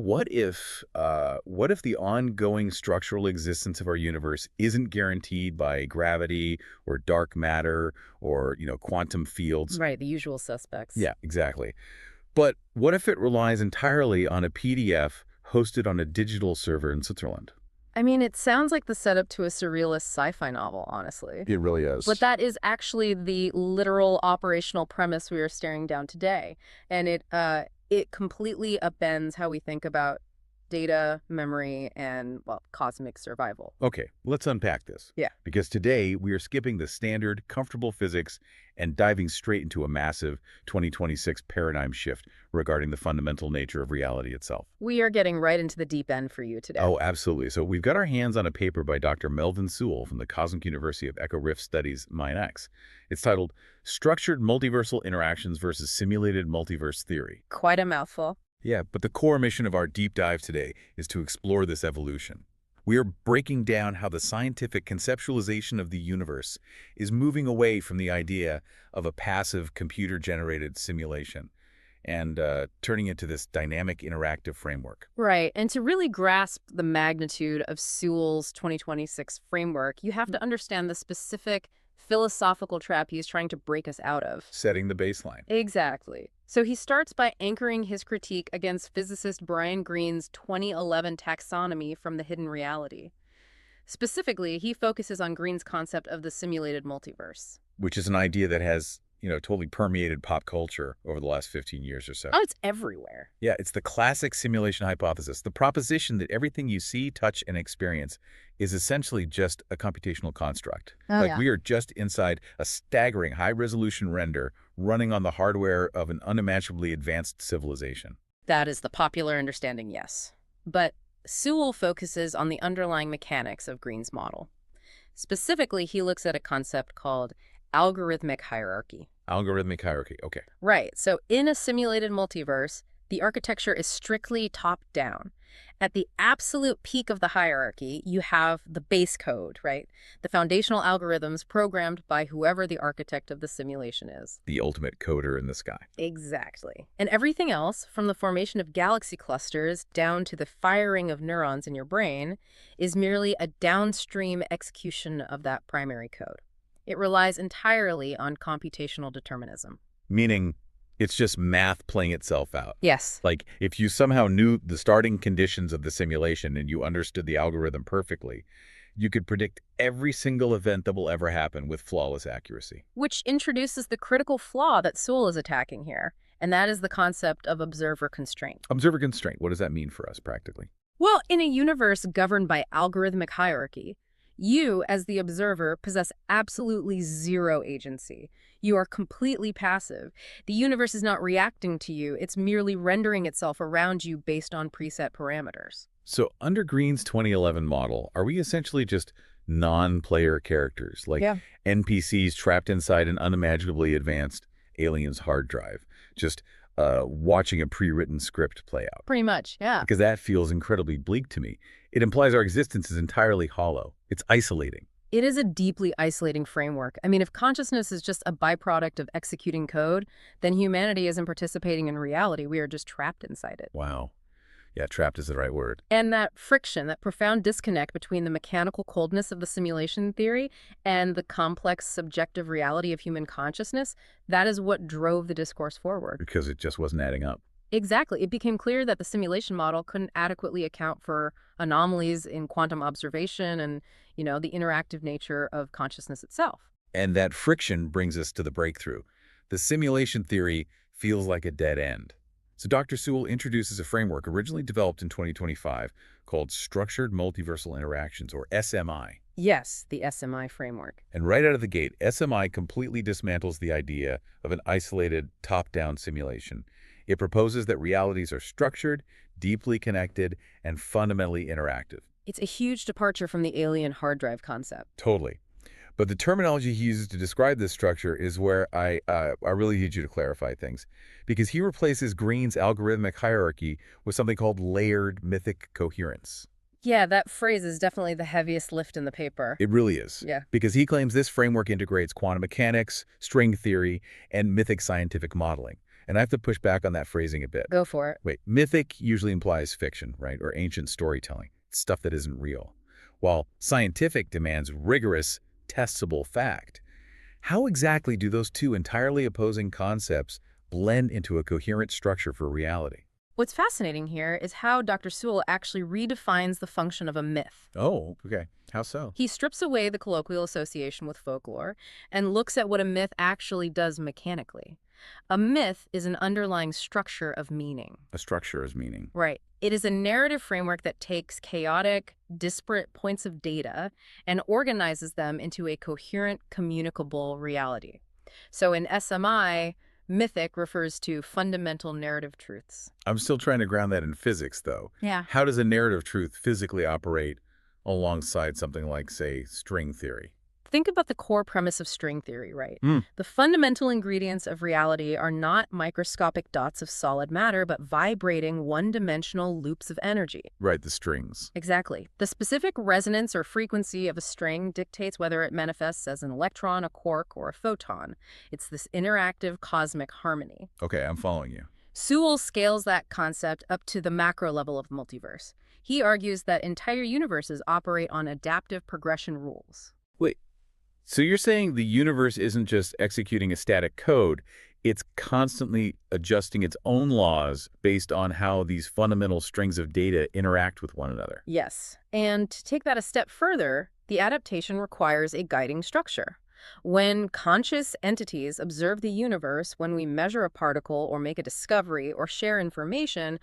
what if the ongoing structural existence of our universe isn't guaranteed by gravity or dark matter or, quantum fields? Right, the usual suspects. Yeah, exactly. But what if it relies entirely on a PDF hosted on a digital server in Switzerland? I mean, it sounds like the setup to a surrealist sci-fi novel, honestly. It really But is. that is actually the literal operational premise we are staring down today. And it completely upends how we think about data, memory, and, well, cosmic survival. Okay, let's unpack this. Yeah. Because today we are skipping the standard, comfortable physics and diving straight into a massive 2026 paradigm shift regarding the fundamental nature of reality itself. We are getting right into the deep end for you today. Oh, absolutely. So we've got our hands on a paper by Dr. Melvin Sewell from the Cosmic University of Echo Rift Studies, MINEx. It's titled Structured Multiversal Interactions versus Simulated Multiverse Theory. Quite a mouthful. Yeah, but the core mission of our deep dive today is to explore this evolution. We are breaking down how the scientific conceptualization of the universe is moving away from the idea of a passive computer-generated simulation and turning into this dynamic interactive framework. Right. And to really grasp the magnitude of Sewell's 2026 framework, you have to understand the specific philosophical trap he's trying to break us out of. Setting the baseline. Exactly. So he starts by anchoring his critique against physicist Brian Greene's 2011 taxonomy from the hidden reality. Specifically, he focuses on Greene's concept of the simulated multiverse. Which is an idea that has, totally permeated pop culture over the last 15 years or so. Oh, it's everywhere. Yeah, it's the classic simulation hypothesis, the proposition that everything you see, touch, and experience is essentially just a computational construct. We are just inside a staggering high-resolution render running on the hardware of an unimaginably advanced civilization. That is the popular understanding, yes. But Sewell focuses on the underlying mechanics of Greene's model. Specifically, he looks at a concept called algorithmic hierarchy. Algorithmic hierarchy, okay. Right. So in a simulated multiverse, the architecture is strictly top-down. At the absolute peak of the hierarchy, you have the base code, right? The foundational algorithms programmed by whoever the architect of the simulation is. The ultimate coder in the sky. Exactly. And everything else, from the formation of galaxy clusters down to the firing of neurons in your brain, is merely a downstream execution of that primary code. It relies entirely on computational determinism. Meaning it's just math playing itself out. Yes. Like, if you somehow knew the starting conditions of the simulation and you understood the algorithm perfectly, you could predict every single event that will ever happen with flawless accuracy. Which introduces the critical flaw that Sewell is attacking here, and that is the concept of observer constraint. Observer constraint, what does that mean for us practically? Well, in a universe governed by algorithmic hierarchy, you, as the observer, possess absolutely zero agency. You are completely passive. The universe is not reacting to you. It's merely rendering itself around you based on preset parameters. So under Greene's 2011 model, are we essentially just non-player characters, like NPCs trapped inside an unimaginably advanced alien's hard drive, just watching a pre-written script play out? Pretty much, yeah. Because that feels incredibly bleak to me. It implies our existence is entirely hollow. It's isolating. It is a deeply isolating framework. I mean, if consciousness is just a byproduct of executing code, then humanity isn't participating in reality. We are just trapped inside it. Wow. Yeah, trapped is the right word. And that friction, that profound disconnect between the mechanical coldness of the simulation theory and the complex subjective reality of human consciousness, that is what drove the discourse forward. Because it just wasn't adding up. Exactly. It became clear that the simulation model couldn't adequately account for anomalies in quantum observation and, the interactive nature of consciousness itself. And that friction brings us to the breakthrough. The simulation theory feels like a dead end. So Dr. Sewell introduces a framework originally developed in 2025 called Structured Multiversal Interactions, or SMI. Yes, the SMI framework. And right out of the gate, SMI completely dismantles the idea of an isolated, top-down simulation. It proposes that realities are structured, deeply connected, and fundamentally interactive. It's a huge departure from the alien hard drive concept. Totally. But the terminology he uses to describe this structure is where I really need you to clarify things. Because he replaces Greene's algorithmic hierarchy with something called layered mythic coherence. Yeah, that phrase is definitely the heaviest lift in the paper. It really is. Yeah. Because he claims this framework integrates quantum mechanics, string theory, and mythic scientific modeling. And I have to push back on that phrasing a bit. Go for it. Wait, mythic usually implies fiction, right? Or ancient storytelling, stuff that isn't real. While scientific demands rigorous, testable fact. How exactly do those two entirely opposing concepts blend into a coherent structure for reality? What's fascinating here is how Dr. Sewell actually redefines the function of a myth. Oh, okay. How so? He strips away the colloquial association with folklore and looks at what a myth actually does mechanically. A myth is an underlying structure of meaning. A structure is meaning. Right. It is a narrative framework that takes chaotic, disparate points of data and organizes them into a coherent, communicable reality. So in SMI, mythic refers to fundamental narrative truths. I'm still trying to ground that in physics, though. Yeah. How does a narrative truth physically operate alongside something like, say, string theory? Think about the core premise of string theory, right? Hmm. The fundamental ingredients of reality are not microscopic dots of solid matter, but vibrating one-dimensional loops of energy. Right, the strings. Exactly. The specific resonance or frequency of a string dictates whether it manifests as an electron, a quark, or a photon. It's this interactive cosmic harmony. Okay, I'm following you. Sewell scales that concept up to the macro level of the multiverse. He argues that entire universes operate on adaptive progression rules. Wait, so you're saying the universe isn't just executing a static code, it's constantly adjusting its own laws based on how these fundamental strings of data interact with one another? Yes. And to take that a step further, the adaptation requires a guiding structure. When conscious entities observe the universe, when we measure a particle or make a discovery or share information,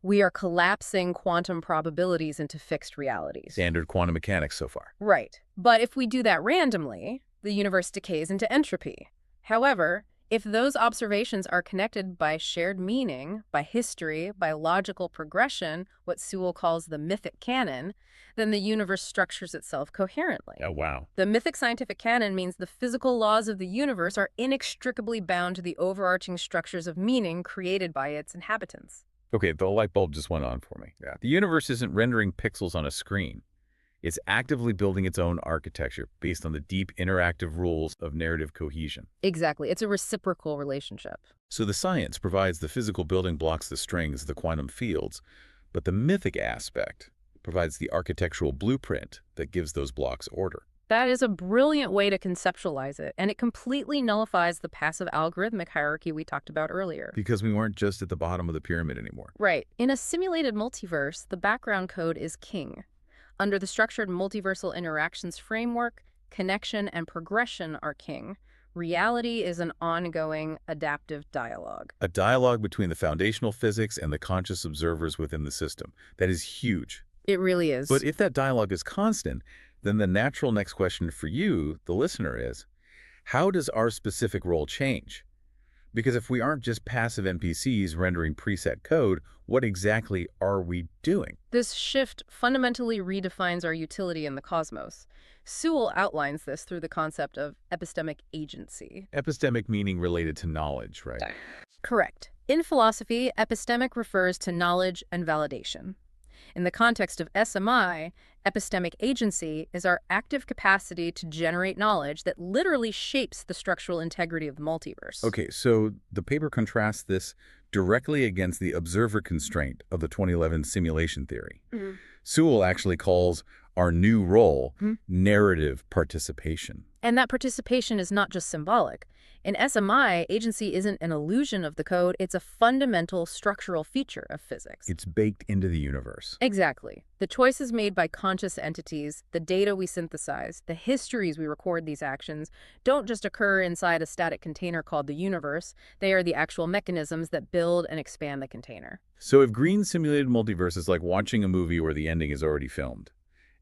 we are collapsing quantum probabilities into fixed realities. Standard quantum mechanics so far. Right. But if we do that randomly, the universe decays into entropy. However, if those observations are connected by shared meaning, by history, by logical progression, what Sewell calls the mythic canon, then the universe structures itself coherently. Oh, wow. The mythic scientific canon means the physical laws of the universe are inextricably bound to the overarching structures of meaning created by its inhabitants. Okay, the light bulb just went on for me. Yeah. The universe isn't rendering pixels on a screen. It's actively building its own architecture based on the deep interactive rules of narrative cohesion. Exactly. It's a reciprocal relationship. So the science provides the physical building blocks, the strings, the quantum fields, but the mythic aspect provides the architectural blueprint that gives those blocks order. That is a brilliant way to conceptualize it, and it completely nullifies the passive algorithmic hierarchy we talked about earlier. Because we weren't just at the bottom of the pyramid anymore. Right. In a simulated multiverse, the background code is king. Under the Structured Multiversal Interactions framework, connection and progression are king. Reality is an ongoing, adaptive dialogue. A dialogue between the foundational physics and the conscious observers within the system. That is huge. It really is. But if that dialogue is constant, then the natural next question for you, the listener, is, how does our specific role change? Because if we aren't just passive NPCs rendering preset code, what exactly are we doing? This shift fundamentally redefines our utility in the cosmos. Sewell outlines this through the concept of epistemic agency. Epistemic meaning related to knowledge, right? Correct. In philosophy, epistemic refers to knowledge and validation. In the context of SMI, epistemic agency is our active capacity to generate knowledge that literally shapes the structural integrity of the multiverse. Okay, so the paper contrasts this directly against the observer constraint of the 2011 simulation theory. Sewell actually calls our new role narrative participation. And that participation is not just symbolic. In SMI, agency isn't an illusion of the code, it's a fundamental structural feature of physics. It's baked into the universe. Exactly. The choices made by conscious entities, the data we synthesize, the histories we record these actions, don't just occur inside a static container called the universe. They are the actual mechanisms that build and expand the container. So if green simulated multiverse is like watching a movie where the ending is already filmed,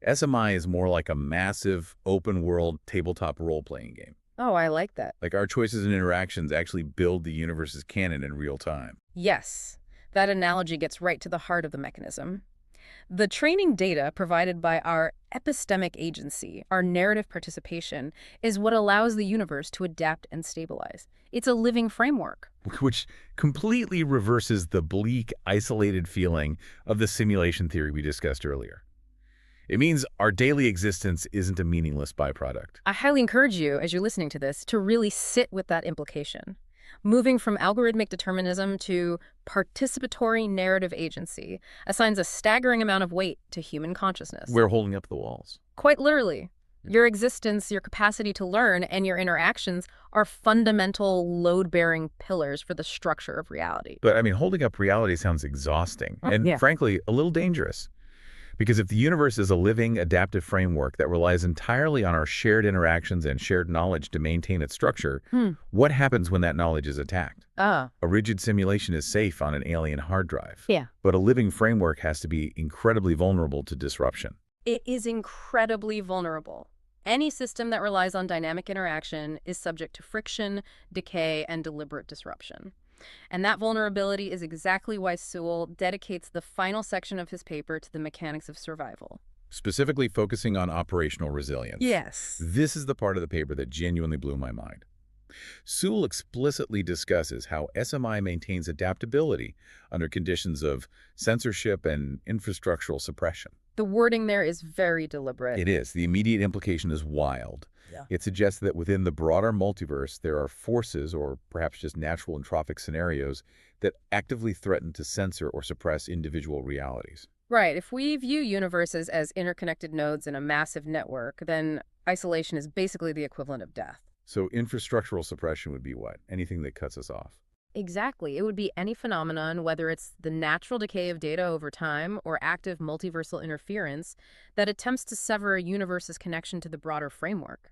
SMI is more like a massive, open-world tabletop role-playing game. Oh, I like that. Like our choices and interactions actually build the universe's canon in real time. Yes, that analogy gets right to the heart of the mechanism. The training data provided by our epistemic agency, our narrative participation, is what allows the universe to adapt and stabilize. It's a living framework. Which completely reverses the bleak, isolated feeling of the simulation theory we discussed earlier. It means our daily existence isn't a meaningless byproduct. I highly encourage you, as you're listening to this, to really sit with that implication. Moving from algorithmic determinism to participatory narrative agency assigns a staggering amount of weight to human consciousness. We're holding up the walls. Quite literally. Your existence, your capacity to learn, and your interactions are fundamental load-bearing pillars for the structure of reality. But I mean, holding up reality sounds exhausting and, Yeah. frankly, a little dangerous. Because if the universe is a living, adaptive framework that relies entirely on our shared interactions and shared knowledge to maintain its structure, what happens when that knowledge is attacked? Ah. A rigid simulation is safe on an alien hard drive. Yeah. But a living framework has to be incredibly vulnerable to disruption. It is incredibly vulnerable. Any system that relies on dynamic interaction is subject to friction, decay, and deliberate disruption. And that vulnerability is exactly why Sewell dedicates the final section of his paper to the mechanics of survival. Specifically focusing on operational resilience. Yes. This is the part of the paper that genuinely blew my mind. Sewell explicitly discusses how SMI maintains adaptability under conditions of censorship and infrastructural suppression. The wording there is very deliberate. It is. The immediate implication is wild. Yeah. It suggests that within the broader multiverse, there are forces, or perhaps just natural entrophic scenarios, that actively threaten to censor or suppress individual realities. Right. If we view universes as interconnected nodes in a massive network, then isolation is basically the equivalent of death. So infrastructural suppression would be what? Anything that cuts us off. Exactly. It would be any phenomenon, whether it's the natural decay of data over time or active multiversal interference, that attempts to sever a universe's connection to the broader framework.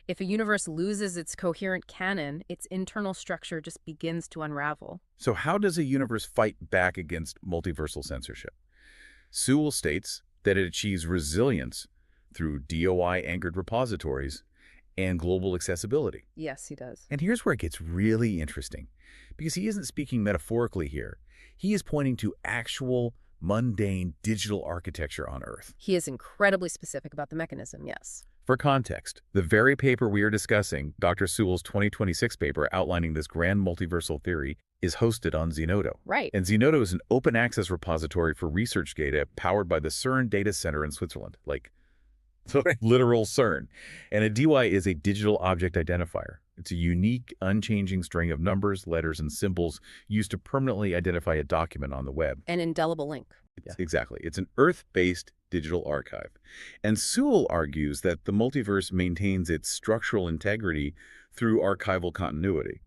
If a universe loses its coherent canon, its internal structure just begins to unravel. So how does a universe fight back against multiversal censorship? Sewell states that it achieves resilience through DOI-anchored repositories and global accessibility. Yes, he does. And here's where it gets really interesting, because he isn't speaking metaphorically here. He is pointing to actual, mundane digital architecture on Earth. He is incredibly specific about the mechanism, yes. For context, the very paper we are discussing, Dr. Sewell's 2026 paper outlining this grand multiversal theory, is hosted on Zenodo. Right. And Zenodo is an open access repository for research data powered by the CERN data center in Switzerland, like literal CERN. And a DY is a digital object identifier. It's a unique, unchanging string of numbers, letters, and symbols used to permanently identify a document on the web. An indelible link. Exactly. It's an Earth-based digital archive. And Sewell argues that the multiverse maintains its structural integrity through archival continuity.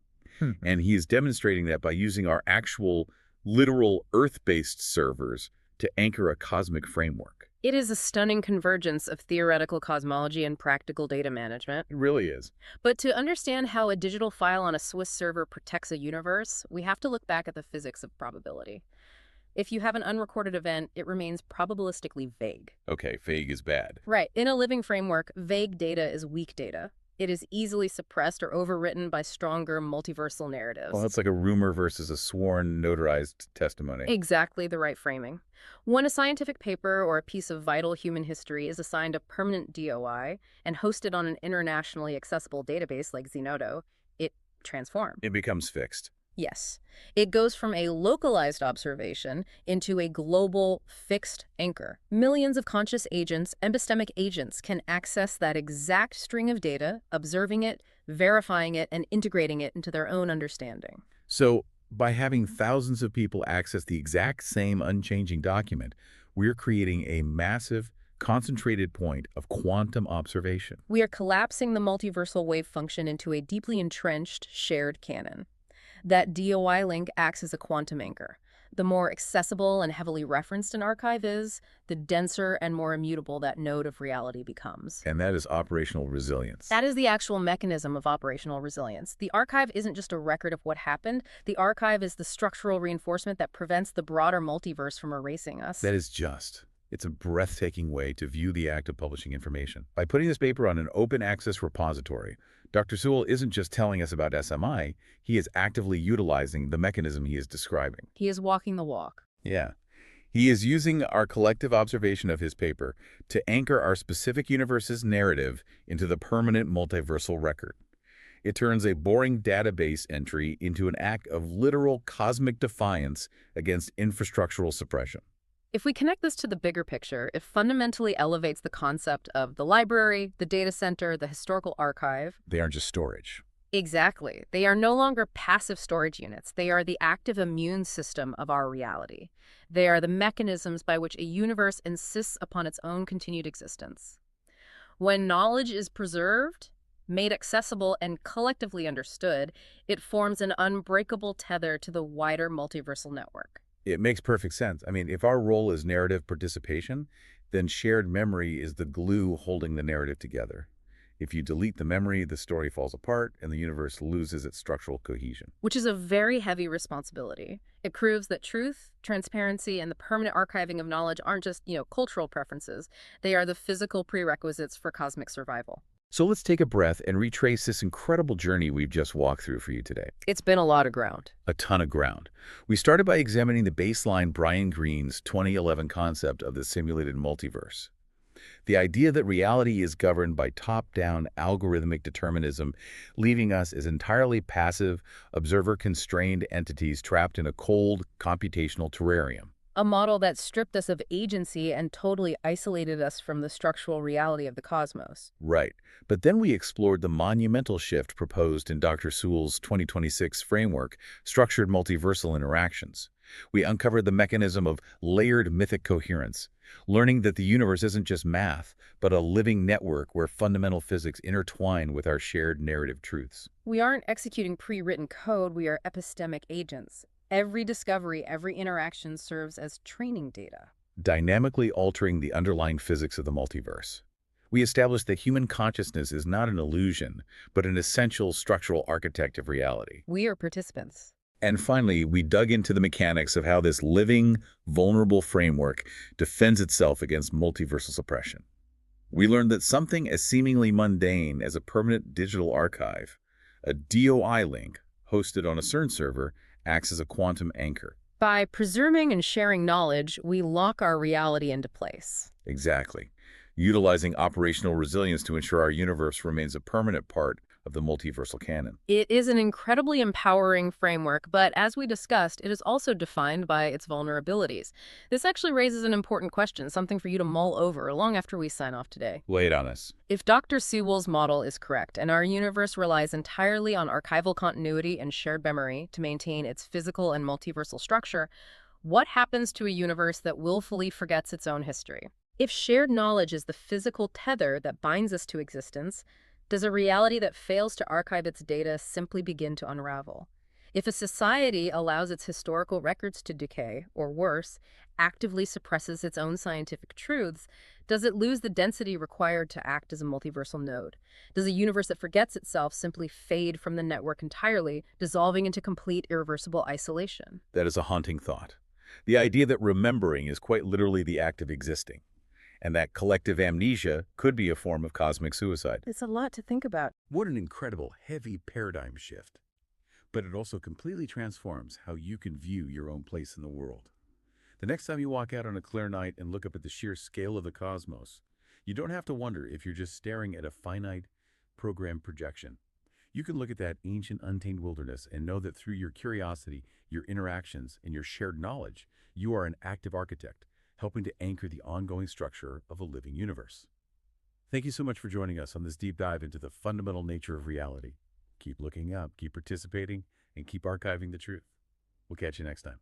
And he is demonstrating that by using our actual, literal Earth-based servers to anchor a cosmic framework. It is a stunning convergence of theoretical cosmology and practical data management. It really is. But to understand how a digital file on a Swiss server protects a universe, we have to look back at the physics of probability. If you have an unrecorded event, it remains probabilistically vague. Okay, vague is bad. Right. In a living framework, vague data is weak data. It is easily suppressed or overwritten by stronger multiversal narratives. Well, it's like a rumor versus a sworn, notarized testimony. Exactly the right framing. When a scientific paper or a piece of vital human history is assigned a permanent DOI and hosted on an internationally accessible database like Zenodo, it transforms. It becomes fixed. Yes. It goes from a localized observation into a global fixed anchor. Millions of conscious agents, epistemic agents, can access that exact string of data, observing it, verifying it, and integrating it into their own understanding. So, by having thousands of people access the exact same unchanging document, we're creating a massive, concentrated point of quantum observation. We are collapsing the multiversal wave function into a deeply entrenched, shared canon. That DOI link acts as a quantum anchor. The more accessible and heavily referenced an archive is, the denser and more immutable that node of reality becomes. And that is operational resilience. That is the actual mechanism of operational resilience. The archive isn't just a record of what happened. The archive is the structural reinforcement that prevents the broader multiverse from erasing us. That is just. It's a breathtaking way to view the act of publishing information. By putting this paper on an open access repository, Dr. Sewell isn't just telling us about SMI, he is actively utilizing the mechanism he is describing. He is walking the walk. Yeah. He is using our collective observation of his paper to anchor our specific universe's narrative into the permanent multiversal record. It turns a boring database entry into an act of literal cosmic defiance against infrastructural suppression. If we connect this to the bigger picture, it fundamentally elevates the concept of the library, the data center, the historical archive. They aren't just storage. Exactly. They are no longer passive storage units. They are the active immune system of our reality. They are the mechanisms by which a universe insists upon its own continued existence. When knowledge is preserved, made accessible, and collectively understood, it forms an unbreakable tether to the wider multiversal network. It makes perfect sense. I mean, if our role is narrative participation, then shared memory is the glue holding the narrative together. If you delete the memory, the story falls apart and the universe loses its structural cohesion. Which is a very heavy responsibility. It proves that truth, transparency, and the permanent archiving of knowledge aren't just, cultural preferences. They are the physical prerequisites for cosmic survival. So let's take a breath and retrace this incredible journey we've just walked through for you today. It's been a lot of ground. A ton of ground. We started by examining the baseline Brian Greene's 2011 concept of the simulated multiverse. The idea that reality is governed by top-down algorithmic determinism, leaving us as entirely passive, observer-constrained entities trapped in a cold, computational terrarium. A model that stripped us of agency and totally isolated us from the structural reality of the cosmos. Right. But then we explored the monumental shift proposed in Dr. Sewell's 2026 framework, Structured Multiversal Interactions. We uncovered the mechanism of layered mythic coherence, learning that the universe isn't just math, but a living network where fundamental physics intertwine with our shared narrative truths. We aren't executing pre-written code, we are epistemic agents. Every discovery, every interaction serves as training data. Dynamically altering the underlying physics of the multiverse. We established that human consciousness is not an illusion, but an essential structural architect of reality. We are participants. And finally, we dug into the mechanics of how this living, vulnerable framework defends itself against multiversal suppression. We learned that something as seemingly mundane as a permanent digital archive, a DOI link hosted on a CERN server, acts as a quantum anchor. By preserving and sharing knowledge, we lock our reality into place. Exactly. Utilizing operational resilience to ensure our universe remains a permanent part of the multiversal canon. It is an incredibly empowering framework, but as we discussed, it is also defined by its vulnerabilities. This actually raises an important question, something for you to mull over long after we sign off today. Lay it on us. If Dr. Sewell's model is correct, and our universe relies entirely on archival continuity and shared memory to maintain its physical and multiversal structure, what happens to a universe that willfully forgets its own history? If shared knowledge is the physical tether that binds us to existence, does a reality that fails to archive its data simply begin to unravel? If a society allows its historical records to decay, or worse, actively suppresses its own scientific truths, does it lose the density required to act as a multiversal node? Does a universe that forgets itself simply fade from the network entirely, dissolving into complete irreversible isolation? That is a haunting thought. The idea that remembering is quite literally the act of existing, and that collective amnesia could be a form of cosmic suicide. It's a lot to think about. What an incredible, heavy paradigm shift. But it also completely transforms how you can view your own place in the world. The next time you walk out on a clear night and look up at the sheer scale of the cosmos, you don't have to wonder if you're just staring at a finite, programmed projection. You can look at that ancient, untamed wilderness and know that through your curiosity, your interactions, and your shared knowledge, you are an active architect, helping to anchor the ongoing structure of a living universe. Thank you so much for joining us on this deep dive into the fundamental nature of reality. Keep looking up, keep participating, and keep archiving the truth. We'll catch you next time.